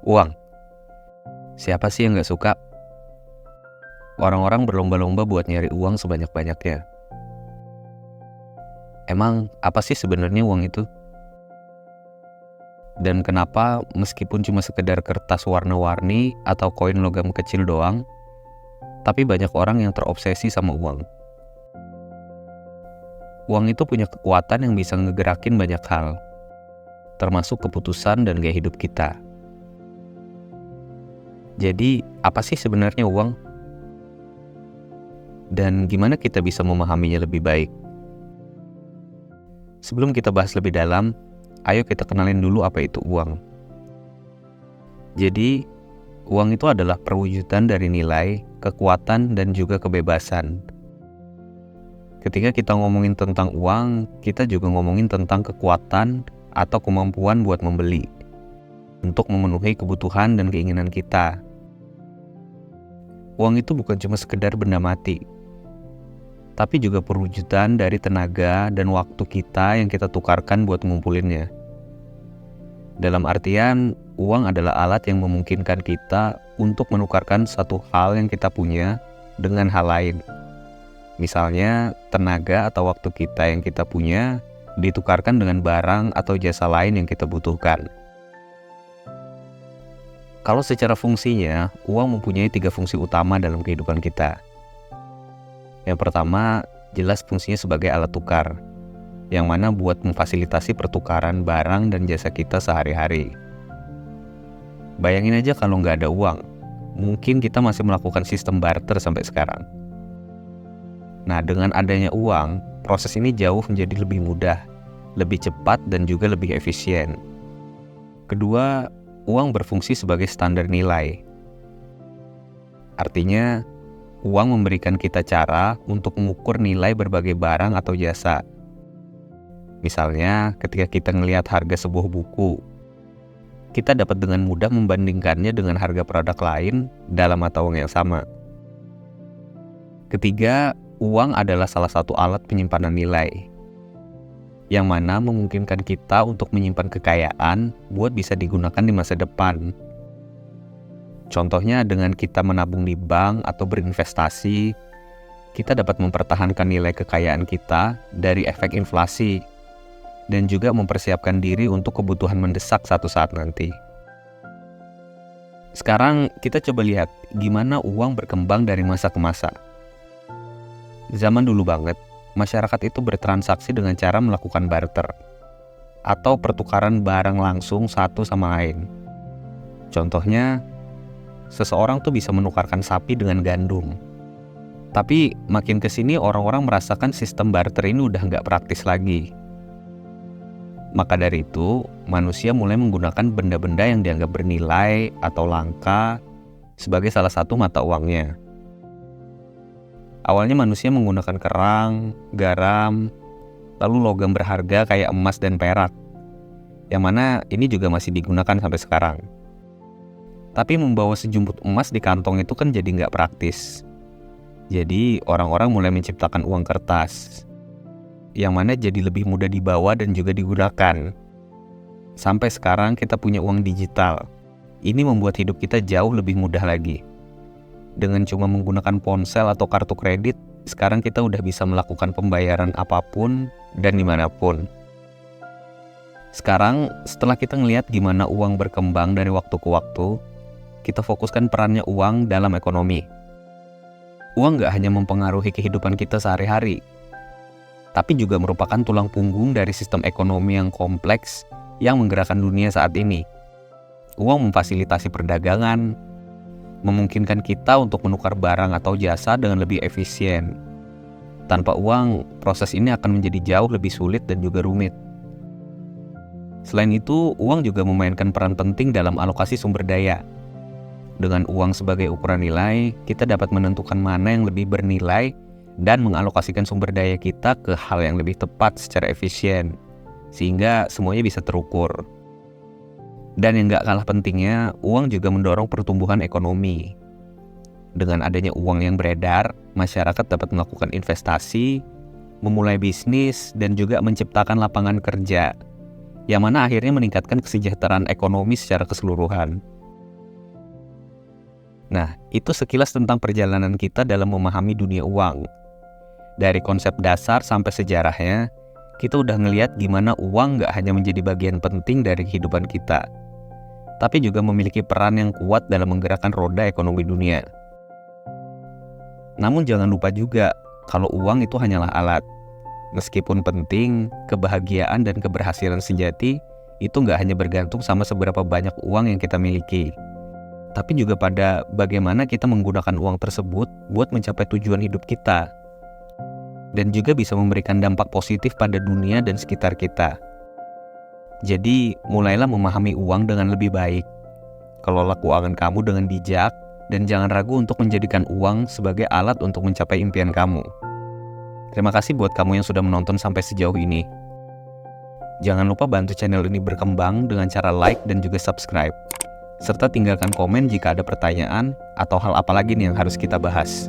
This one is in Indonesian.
Uang. Siapa sih yang gak suka? Orang-orang berlomba-lomba buat nyari uang sebanyak-banyaknya. Emang apa sih sebenarnya uang itu? Dan kenapa meskipun cuma sekedar kertas warna-warni atau koin logam kecil doang, tapi banyak orang yang terobsesi sama uang? Uang itu punya kekuatan yang bisa ngegerakin banyak hal, termasuk keputusan dan gaya hidup kita. Jadi, apa sih sebenarnya uang? Dan gimana kita bisa memahaminya lebih baik? Sebelum kita bahas lebih dalam, ayo kita kenalin dulu apa itu uang. Jadi, uang itu adalah perwujudan dari nilai, kekuatan, dan juga kebebasan. Ketika kita ngomongin tentang uang, kita juga ngomongin tentang kekuatan atau kemampuan buat membeli, untuk memenuhi kebutuhan dan keinginan kita. Uang itu bukan cuma sekedar benda mati, tapi juga perwujudan dari tenaga dan waktu kita yang kita tukarkan buat ngumpulinnya. Dalam artian, uang adalah alat yang memungkinkan kita untuk menukarkan satu hal yang kita punya dengan hal lain. Misalnya, tenaga atau waktu kita yang kita punya ditukarkan dengan barang atau jasa lain yang kita butuhkan. Kalau secara fungsinya, uang mempunyai 3 fungsi utama dalam kehidupan kita. Yang pertama, jelas fungsinya sebagai alat tukar, yang mana buat memfasilitasi pertukaran barang dan jasa kita sehari-hari. Bayangin aja kalau nggak ada uang, mungkin kita masih melakukan sistem barter sampai sekarang. Nah, dengan adanya uang, proses ini jauh menjadi lebih mudah, lebih cepat, dan juga lebih efisien. Kedua, uang berfungsi sebagai standar nilai. Artinya, uang memberikan kita cara untuk mengukur nilai berbagai barang atau jasa. Misalnya, ketika kita ngelihat harga sebuah buku, kita dapat dengan mudah membandingkannya dengan harga produk lain dalam mata uang yang sama. Ketiga, uang adalah salah satu alat penyimpanan nilai, yang mana memungkinkan kita untuk menyimpan kekayaan buat bisa digunakan di masa depan. Contohnya dengan kita menabung di bank atau berinvestasi, kita dapat mempertahankan nilai kekayaan kita dari efek inflasi dan juga mempersiapkan diri untuk kebutuhan mendesak suatu saat nanti. Sekarang kita coba lihat gimana uang berkembang dari masa ke masa. Zaman dulu banget, masyarakat itu bertransaksi dengan cara melakukan barter atau pertukaran barang langsung satu sama lain. Contohnya, seseorang tuh bisa menukarkan sapi dengan gandum. Tapi makin kesini orang-orang merasakan sistem barter ini udah nggak praktis lagi. Maka dari itu, manusia mulai menggunakan benda-benda yang dianggap bernilai atau langka sebagai salah satu mata uangnya. Awalnya manusia menggunakan kerang, garam, lalu logam berharga kayak emas dan perak, yang mana ini juga masih digunakan sampai sekarang. Tapi membawa sejumput emas di kantong itu kan jadi nggak praktis. Jadi orang-orang mulai menciptakan uang kertas, yang mana jadi lebih mudah dibawa dan juga digunakan. Sampai sekarang kita punya uang digital. Ini membuat hidup kita jauh lebih mudah lagi. Dengan cuma menggunakan ponsel atau kartu kredit, sekarang kita udah bisa melakukan pembayaran apapun dan dimanapun. Sekarang, setelah kita ngelihat gimana uang berkembang dari waktu ke waktu, kita fokuskan perannya uang dalam ekonomi. Uang gak hanya mempengaruhi kehidupan kita sehari-hari, tapi juga merupakan tulang punggung dari sistem ekonomi yang kompleks yang menggerakkan dunia saat ini. Uang memfasilitasi perdagangan, memungkinkan kita untuk menukar barang atau jasa dengan lebih efisien. Tanpa uang, proses ini akan menjadi jauh lebih sulit dan juga rumit. Selain itu, uang juga memainkan peran penting dalam alokasi sumber daya. Dengan uang sebagai ukuran nilai, kita dapat menentukan mana yang lebih bernilai dan mengalokasikan sumber daya kita ke hal yang lebih tepat secara efisien, sehingga semuanya bisa terukur. Dan yang gak kalah pentingnya, uang juga mendorong pertumbuhan ekonomi. Dengan adanya uang yang beredar, masyarakat dapat melakukan investasi, memulai bisnis, dan juga menciptakan lapangan kerja, yang mana akhirnya meningkatkan kesejahteraan ekonomi secara keseluruhan. Nah, itu sekilas tentang perjalanan kita dalam memahami dunia uang. Dari konsep dasar sampai sejarahnya, kita udah ngeliat gimana uang nggak hanya menjadi bagian penting dari kehidupan kita, tapi juga memiliki peran yang kuat dalam menggerakkan roda ekonomi dunia. Namun jangan lupa juga, kalau uang itu hanyalah alat. Meskipun penting, kebahagiaan dan keberhasilan sejati itu nggak hanya bergantung sama seberapa banyak uang yang kita miliki, tapi juga pada bagaimana kita menggunakan uang tersebut buat mencapai tujuan hidup kita. Dan juga bisa memberikan dampak positif pada dunia dan sekitar kita. Jadi, mulailah memahami uang dengan lebih baik. Kelola keuangan kamu dengan bijak, dan jangan ragu untuk menjadikan uang sebagai alat untuk mencapai impian kamu. Terima kasih buat kamu yang sudah menonton sampai sejauh ini. Jangan lupa bantu channel ini berkembang dengan cara like dan juga subscribe. Serta tinggalkan komen jika ada pertanyaan atau hal apa lagi nih yang harus kita bahas.